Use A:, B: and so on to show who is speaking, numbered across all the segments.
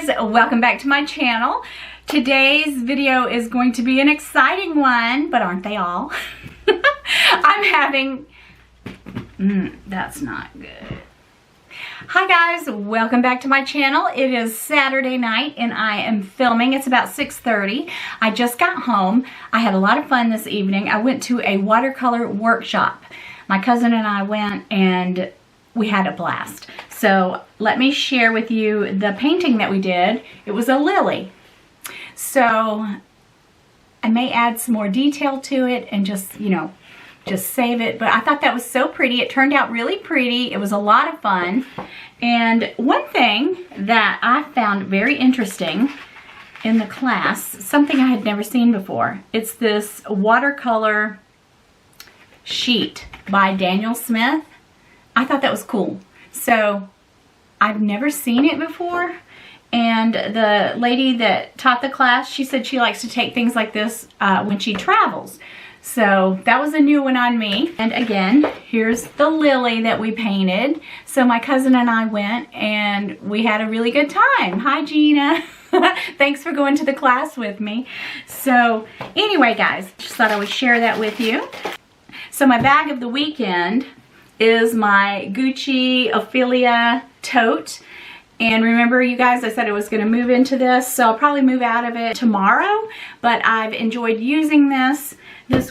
A: guys, welcome back to my channel. Today's video is going to be an exciting one, but aren't they all? I'm having, that's not good. Hi guys, welcome back to my channel. It is Saturday night and I am filming. It's about 6:30. I just got home. I had a lot of fun this evening. I went to a watercolor workshop. My cousin and I went and we had a blast. So let me share with you the painting that we did. It was a lily. So I may add some more detail to it and just, you know, just save it. But I thought that was so pretty. It turned out really pretty. It was a lot of fun. And one thing that I found very interesting in the class, something I had never seen before, it's this watercolor sheet by Daniel Smith. I thought that was cool. So I've never seen it before, and the lady that taught the class, she said she likes to take things like this when she travels. So that was a new one on me. And again, here's the lily that we painted. So my cousin and I went and we had a really good time. Hi Gina. Thanks for going to the class with me. So anyway guys, just thought I would share that with you. So my bag of the weekend is my Gucci Ophelia tote. And remember you guys, I said I was going to move into this, so I'll probably move out of it tomorrow, but I've enjoyed using this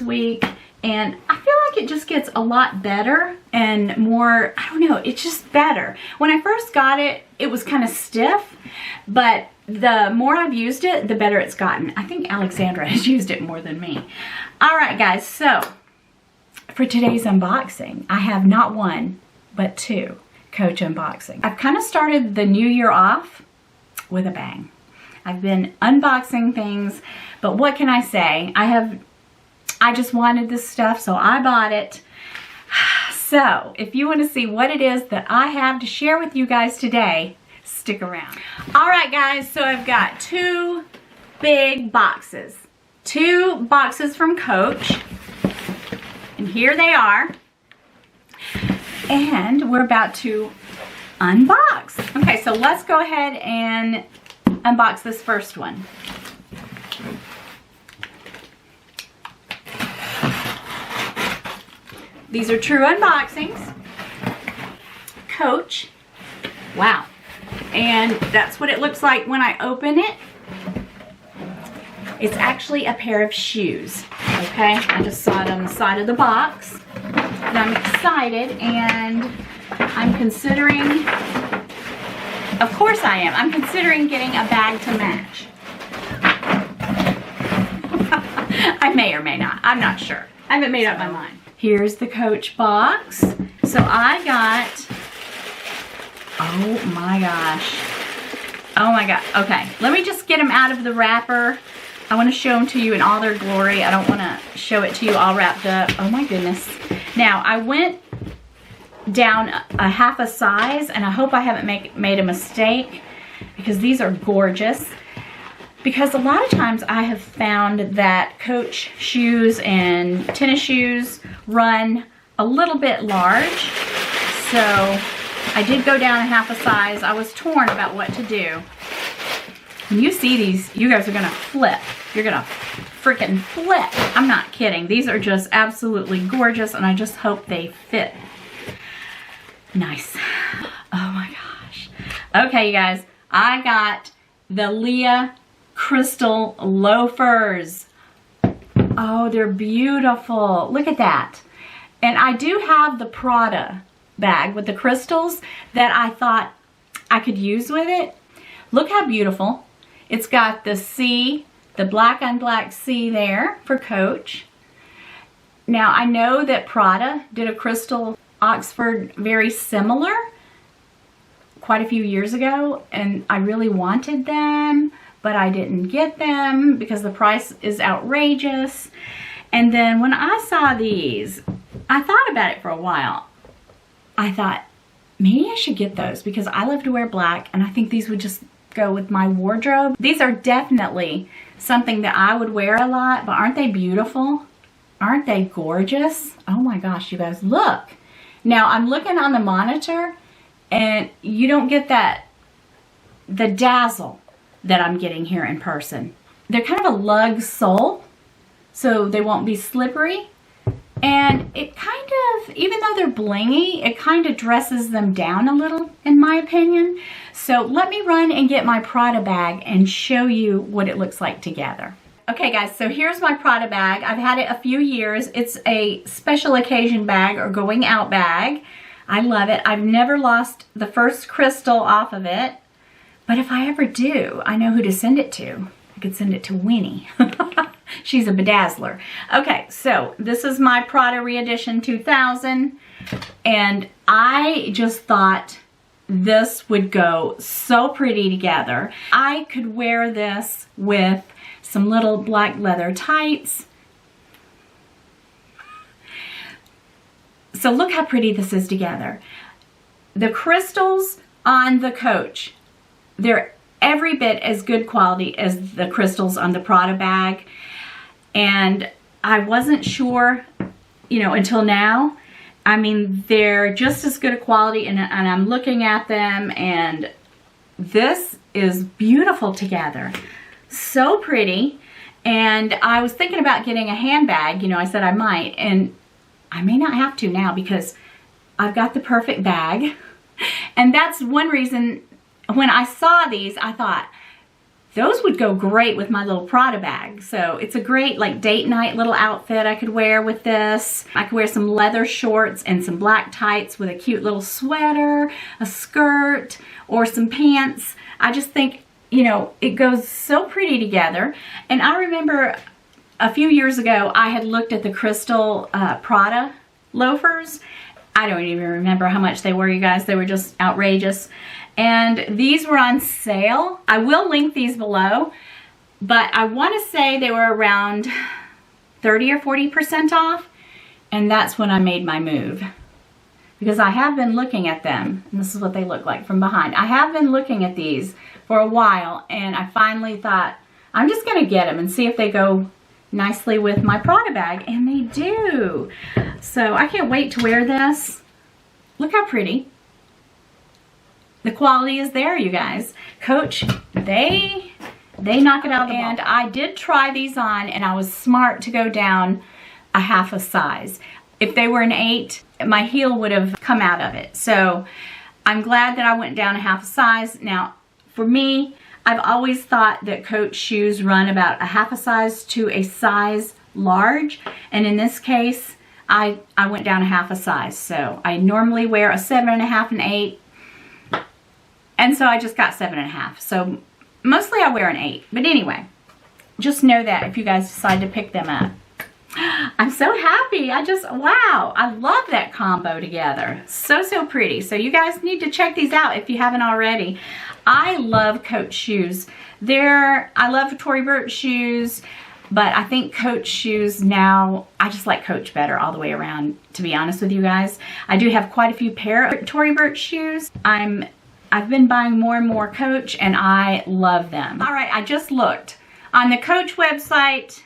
A: week, and I feel like it just gets a lot better and more, I don't know, it's just better. When I first got it, it was kind of stiff, but the more I've used it, the better it's gotten. I think Alexandra has used it more than me. All right guys, so for today's unboxing, I have not one, but two Coach unboxing. I've kind of started the new year off with a bang. I've been unboxing things, but what can I say? I just wanted this stuff, so I bought it. So if you want to see what it is that I have to share with you guys today, stick around. All right guys, so I've got two big boxes. Two boxes from Coach. And here they are. And we're about to unbox. Okay, so let's go ahead and unbox this first one. These are true unboxings. Coach. Wow. And that's what it looks like when I open it. It's actually a pair of shoes. Okay, I just saw it on the side of the box. And I'm excited, and I'm considering, of course I am, I'm considering getting a bag to match. I may or may not, I'm not sure. I haven't made up my mind. Here's the Coach box. So I got, oh my gosh. Oh my god, okay. Let me just get them out of the wrapper. I want to show them to you in all their glory. I don't want to show it to you all wrapped up. Oh my goodness. Now, I went down a half a size, and I hope I haven't made a mistake, because these are gorgeous. Because a lot of times I have found that Coach shoes and tennis shoes run a little bit large. So I did go down a half a size. I was torn about what to do. When you see these, you guys are gonna flip. You're gonna freaking flip. I'm not kidding. These are just absolutely gorgeous, and I just hope they fit. Nice. Oh my gosh. Okay, you guys, I got the Leah crystal loafers. Oh, they're beautiful. Look at that. And I do have the Prada bag with the crystals that I thought I could use with it. Look how beautiful. It's got the C, the black on black C there for Coach. Now I know that Prada did a crystal Oxford very similar quite a few years ago, and I really wanted them, but I didn't get them because the price is outrageous. And then when I saw these, I thought about it for a while. I thought maybe I should get those because I love to wear black, and I think these would just go with my wardrobe. These are definitely something that I would wear a lot, but aren't they beautiful? Aren't they gorgeous? Oh my gosh, you guys, look. Now I'm looking on the monitor and you don't get that, the dazzle that I'm getting here in person. They're kind of a lug sole, so they won't be slippery. And it kind of, even though they're blingy, it kind of dresses them down a little, in my opinion. So let me run and get my Prada bag and show you what it looks like together. Okay guys, so here's my Prada bag. I've had it a few years. It's a special occasion bag or going out bag. I love it. I've never lost the first crystal off of it. But if I ever do, I know who to send it to. I could send it to Winnie. She's a bedazzler. Okay, so this is my Prada Reedition 2000. And I just thought this would go so pretty together. I could wear this with some little black leather tights. So look how pretty this is together. The crystals on the Coach, they're every bit as good quality as the crystals on the Prada bag. And I wasn't sure, you know, until now. I mean, they're just as good a quality, and I'm looking at them, and this is beautiful together. So pretty. And I was thinking about getting a handbag. You know, I said I might, and I may not have to now because I've got the perfect bag. And that's one reason when I saw these, I thought those would go great with my little Prada bag. So it's a great like date night little outfit I could wear with this. I could wear some leather shorts and some black tights with a cute little sweater, a skirt, or some pants. I just think, you know, it goes so pretty together. And I remember a few years ago, I had looked at the crystal Prada loafers. I don't even remember how much they were, you guys. They were just outrageous. And these were on sale. I will link these below, but I want to say they were around 30 or 40% off. And that's when I made my move. Because I have been looking at them, and this is what they look like from behind. I have been looking at these for a while, and I finally thought, I'm just going to get them and see if they go nicely with my Prada bag, and they do. So I can't wait to wear this. Look how pretty. The quality is there, you guys. Coach, they knock it out of the ball. And I did try these on, and I was smart to go down a half a size. If they were an 8, my heel would have come out of it. So I'm glad that I went down a half a size. Now, for me, I've always thought that Coach shoes run about a half a size to a size large. And in this case, I went down a half a size. So I normally wear a 7.5 and 8. And so I just got 7.5. So mostly I wear an 8. But anyway, just know that if you guys decide to pick them up. I'm so happy. Wow. I love that combo together. So, so pretty. So you guys need to check these out if you haven't already. I love Coach shoes. I love Tory Burch shoes, but I think Coach shoes now, I just like Coach better all the way around, to be honest with you guys. I do have quite a few pair of Tory Burch shoes. I've been buying more and more Coach, and I love them. All right, I just looked on the Coach website,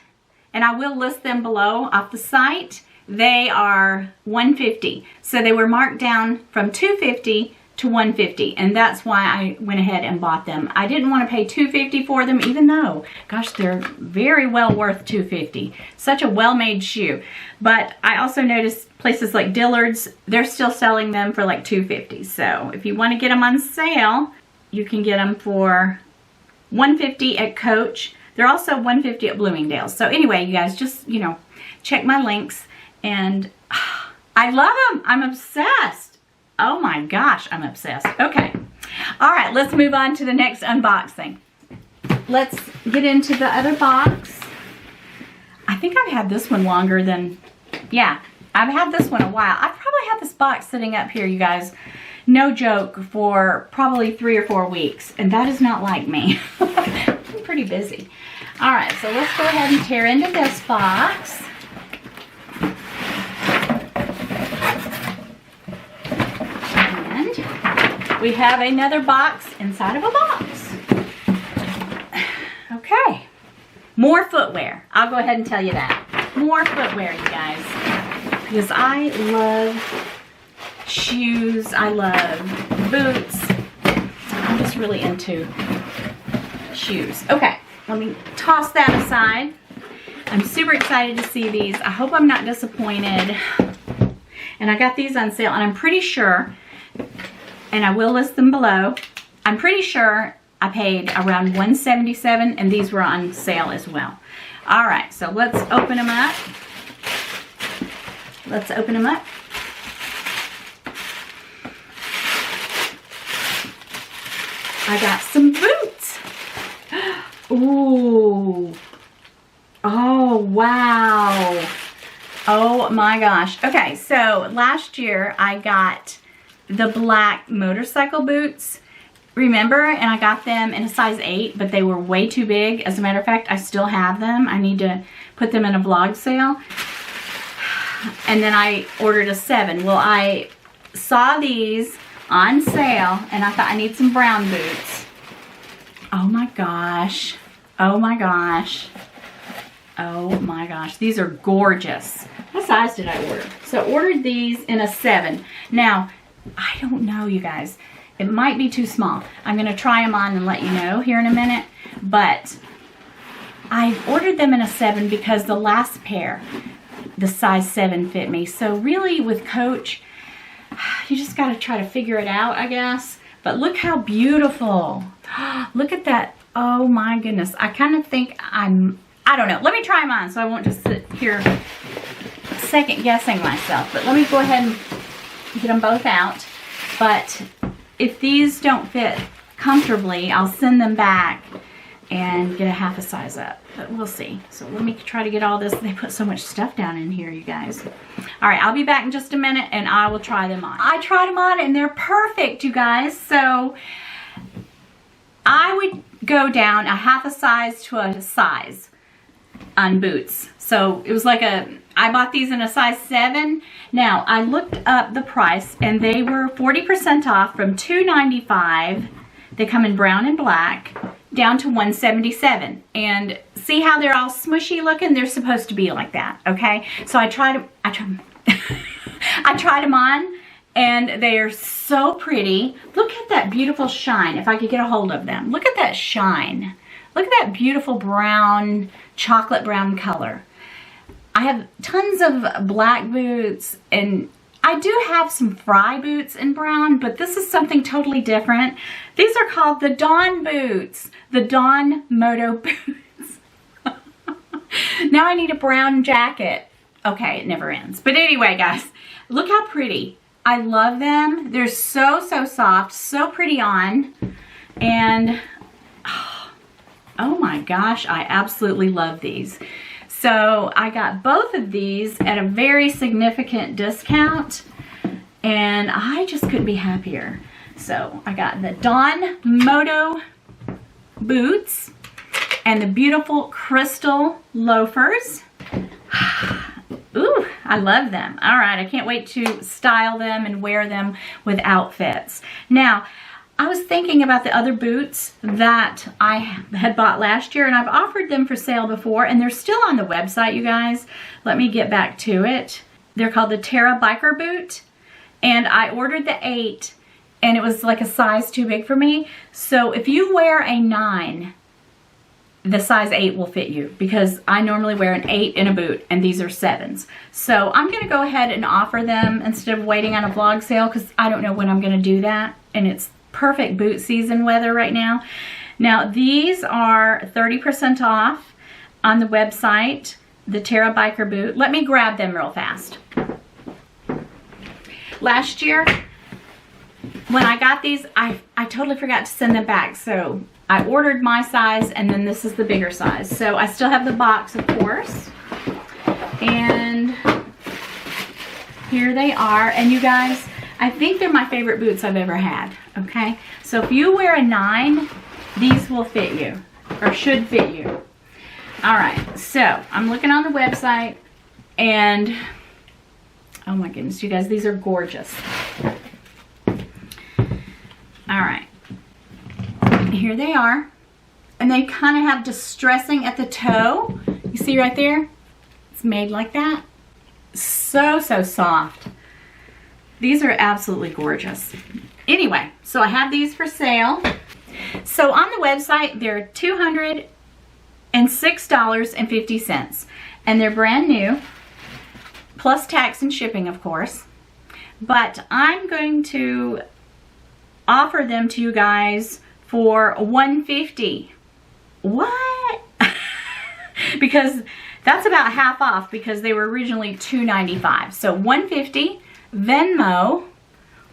A: and I will list them below off the site. They are $150. So they were marked down from $250 to $150, and that's why I went ahead and bought them. I didn't want to pay $250 for them, even though, gosh, they're very well worth $250. Such a well-made shoe. But I also noticed places like Dillard's, they're still selling them for like $250. So if you want to get them on sale, you can get them for $150 at Coach. They're also $150 at Bloomingdale's. So anyway, you guys, just, you know, check my links. And I love them. I'm obsessed. Oh my gosh, I'm obsessed. Okay. All right, let's move on to the next unboxing. Let's get into the other box. I think I've had this one longer than, yeah, I've had this one a while. I've probably had this box sitting up here, you guys, no joke, for probably 3 or 4 weeks. And that is not like me. I'm pretty busy. All right, so let's go ahead and tear into this box. We have another box inside of a box. Okay. More footwear. I'll go ahead and tell you that. More footwear, you guys. Because I love shoes. I love boots. I'm just really into shoes. Okay, let me toss that aside. I'm super excited to see these. I hope I'm not disappointed. And I got these on sale, and I'm pretty sure, and I will list them below, I'm pretty sure I paid around $177, and these were on sale as well. All right, so let's open them up. Let's open them up. I got some boots. Ooh. Oh, wow. Oh my gosh. Okay, so last year I got the black motorcycle boots. Remember? And I got them in a size 8, but they were way too big. As a matter of fact, I still have them. I need to put them in a vlog sale. And then I ordered a 7. Well, I saw these on sale, and I thought I need some brown boots. Oh my gosh. Oh my gosh. Oh my gosh. These are gorgeous. What size did I order? So I ordered these in a 7. Now, I don't know, you guys. It might be too small. I'm going to try them on and let you know here in a minute. But I ordered them in a 7 because the last pair, the size 7, fit me. So really with Coach, you just got to try to figure it out, I guess. But look how beautiful. Look at that. Oh my goodness. I kind of think I don't know. Let me try them on so I won't just sit here second guessing myself. But let me go ahead and get them both out. But if these don't fit comfortably, I'll send them back and get a half a size up. But we'll see. So let me try to get all this. They put so much stuff down in here, you guys. All right, I'll be back in just a minute and I will try them on. I tried them on and they're perfect, you guys. So I would go down a half a size to a size on boots. So it was like I bought these in a size 7. Now I looked up the price and they were 40% off from $295. They come in brown and black down to $177. And see how they're all smushy looking? They're supposed to be like that, okay? So I tried them on and they are so pretty. Look at that beautiful shine, if I could get a hold of them. Look at that shine. Look at that beautiful brown, chocolate brown color. I have tons of black boots, and I do have some Fry boots in brown, but this is something totally different. These are called the Dawn boots, the Dawn Moto boots. Now I need a brown jacket. Okay, it never ends. But anyway, guys, look how pretty. I love them. They're so, so soft, so pretty on, and oh my gosh, I absolutely love these. So I got both of these at a very significant discount, and I just couldn't be happier. So I got the Dawn Moto boots and the beautiful crystal loafers. Ooh, I love them. All right, I can't wait to style them and wear them with outfits. Now, I was thinking about the other boots that I had bought last year, and I've offered them for sale before, and they're still on the website, you guys. Let me get back to it. They're called the Terra Biker Boot, and I ordered the 8, and it was like a size too big for me. So if you wear a 9, the size 8 will fit you, because I normally wear an 8 in a boot, and these are 7s. So I'm going to go ahead and offer them instead of waiting on a vlog sale, because I don't know when I'm going to do that, and it's perfect boot season weather right now. Now these are 30% off on the website, the Terra Biker Boot. Let me grab them real fast. Last year when I got these, I totally forgot to send them back, so I ordered my size, and then this is the bigger size. So I still have the box, of course, and here they are. And you guys, I think they're my favorite boots I've ever had, okay? So if you wear a 9, these will fit you, or should fit you. All right, so I'm looking on the website, and oh my goodness, you guys, these are gorgeous. All right, here they are, and they kind of have distressing at the toe. You see right there? It's made like that. So, so soft. These are absolutely gorgeous. Anyway, so I have these for sale. So on the website, they're $206.50, and they're brand new, plus tax and shipping, of course. But I'm going to offer them to you guys for $150. What? Because that's about half off, because they were originally $295. So $150, Venmo,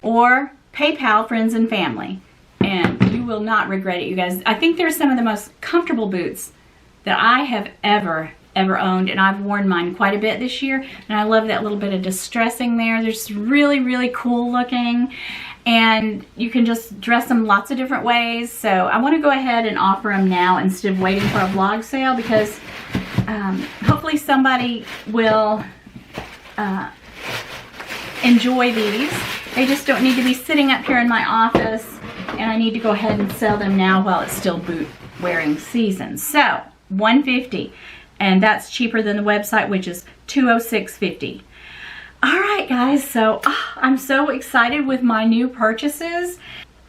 A: or PayPal, friends and family. And you will not regret it, you guys. I think they're some of the most comfortable boots that I have ever owned, and I've worn mine quite a bit this year, and I love that little bit of distressing there. They're just really cool looking, and you can just dress them lots of different ways. So I want to go ahead and offer them now instead of waiting for a vlog sale, because hopefully somebody will enjoy these. They just don't need to be sitting up here in my office, and I need to go ahead and sell them now while it's still boot wearing season. So $150, and that's cheaper than the website, which is $206.50. All right, guys, so I'm so excited with my new purchases,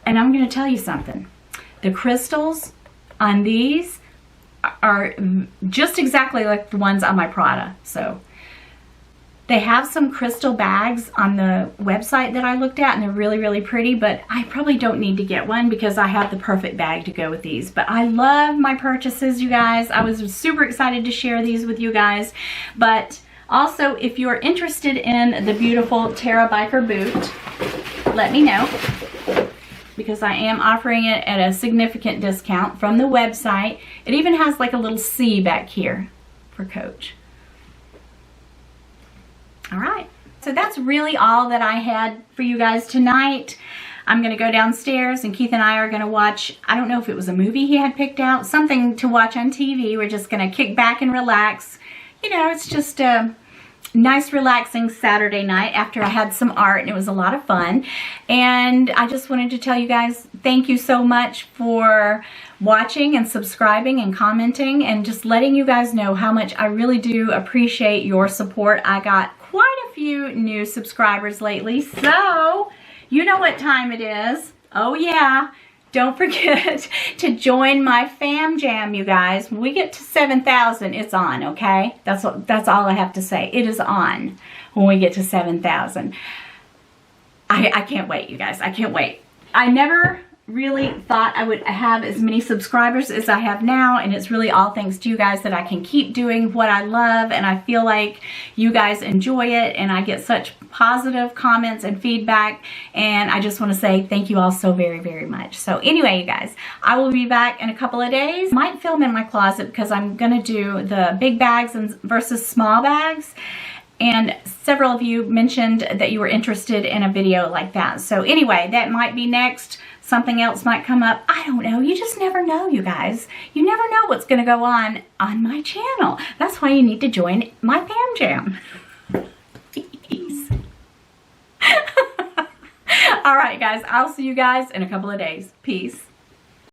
A: and I'm going to tell you something. The crystals on these are just exactly like the ones on my Prada. So they have some crystal bags on the website that I looked at, and they're really pretty, but I probably don't need to get one because I have the perfect bag to go with these. But I love my purchases, you guys. I was super excited to share these with you guys. But also, if you're interested in the beautiful Terra Biker boot, let me know, because I am offering it at a significant discount from the website. It even has like a little C back here for Coach. All right, so that's really all that I had for you guys tonight. I'm going to go downstairs, and Keith and I are going to watch, I don't know if it was a movie he had picked out, something to watch on TV. We're just going to kick back and relax. You know, it's just a nice relaxing Saturday night after I had some art, and it was a lot of fun. And I just wanted to tell you guys, thank you so much for watching and subscribing and commenting, and just letting you guys know how much I really do appreciate your support. I got quite a few new subscribers lately, so you know what time it is. Oh yeah, don't forget to join my fam jam, you guys. When we get to 7,000, it's on, okay? That's all I have to say. It is on when we get to 7,000. I can't wait, you guys. I can't wait. I never really thought I would have as many subscribers as I have now, and it's really all thanks to you guys that I can keep doing what I love, and I feel like you guys enjoy it, and I get such positive comments and feedback, and I just want to say thank you all so very much. So anyway, you guys, I will be back in a couple of days. Might film in my closet because I'm gonna do the big bags versus small bags, and several of you mentioned that you were interested in a video like that. So anyway, that might be next. Something else might come up. I don't know. You just never know, you guys. You never know what's going to go on my channel. That's why you need to join my fam jam. Peace. All right, guys. I'll see you guys in a couple of days. Peace.